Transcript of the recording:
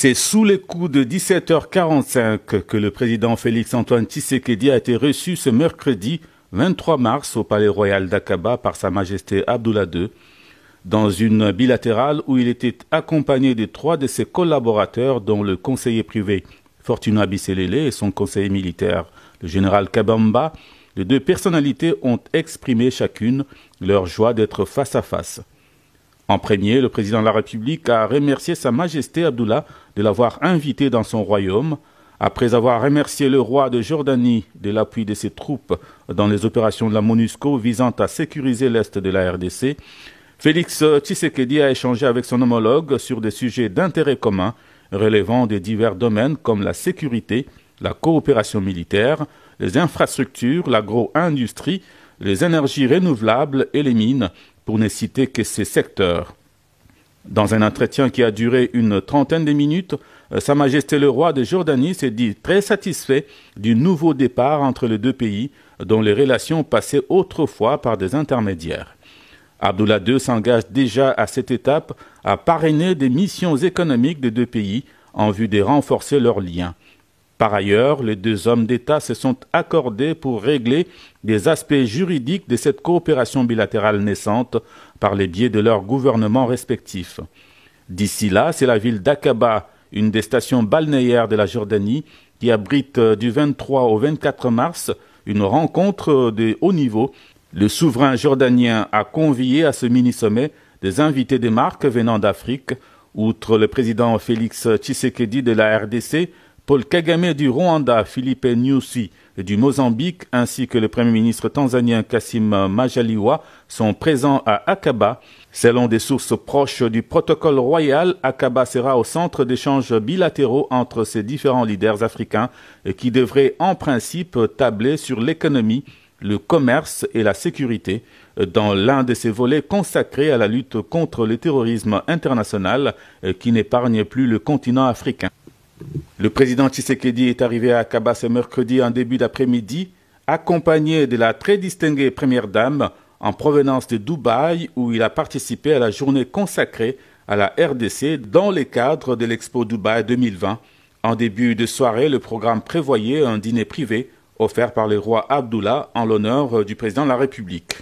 C'est sous les coups de 17h45 que le président Félix-Antoine Tshisekedi a été reçu ce mercredi 23 mars au Palais Royal d'Aqaba par Sa Majesté Abdoullah II, dans une bilatérale où il était accompagné de 3 de ses collaborateurs, dont le conseiller privé Fortuna Bisselele et son conseiller militaire, le général Kabamba. Les 2 personnalités ont exprimé chacune leur joie d'être face à face. En premier, le président de la République a remercié Sa Majesté Abdoullah de l'avoir invité dans son royaume. Après avoir remercié le roi de Jordanie de l'appui de ses troupes dans les opérations de la MONUSCO visant à sécuriser l'Est de la RDC, Félix Tshisekedi a échangé avec son homologue sur des sujets d'intérêt commun relevant de divers domaines comme la sécurité, la coopération militaire, les infrastructures, l'agro-industrie, les énergies renouvelables et les mines, pour ne citer que ces secteurs. Dans un entretien qui a duré une trentaine de minutes, Sa Majesté le roi de Jordanie s'est dit très satisfait du nouveau départ entre les 2 pays, dont les relations passaient autrefois par des intermédiaires. Abdoullah II s'engage déjà à cette étape à parrainer des missions économiques des 2 pays en vue de renforcer leurs liens. Par ailleurs, les 2 hommes d'État se sont accordés pour régler des aspects juridiques de cette coopération bilatérale naissante par les biais de leurs gouvernements respectifs. D'ici là, c'est la ville d'Aqaba, une des stations balnéaires de la Jordanie, qui abrite du 23 au 24 mars une rencontre de haut niveau. Le souverain jordanien a convié à ce mini-sommet des invités des marques venant d'Afrique, outre le président Félix Tshisekedi de la RDC, Paul Kagame du Rwanda, Philippe Nyusi du Mozambique, ainsi que le Premier ministre tanzanien Kassim Majaliwa sont présents à Aqaba. Selon des sources proches du protocole royal, Aqaba sera au centre d'échanges bilatéraux entre ces différents leaders africains qui devraient en principe tabler sur l'économie, le commerce et la sécurité, dans l'un de ces volets consacrés à la lutte contre le terrorisme international qui n'épargne plus le continent africain. Le président Tshisekedi est arrivé à Aqaba ce mercredi en début d'après-midi, accompagné de la très distinguée première dame en provenance de Dubaï, où il a participé à la journée consacrée à la RDC dans le cadre de l'Expo Dubaï 2020. En début de soirée, le programme prévoyait un dîner privé offert par le roi Abdoullah en l'honneur du président de la République.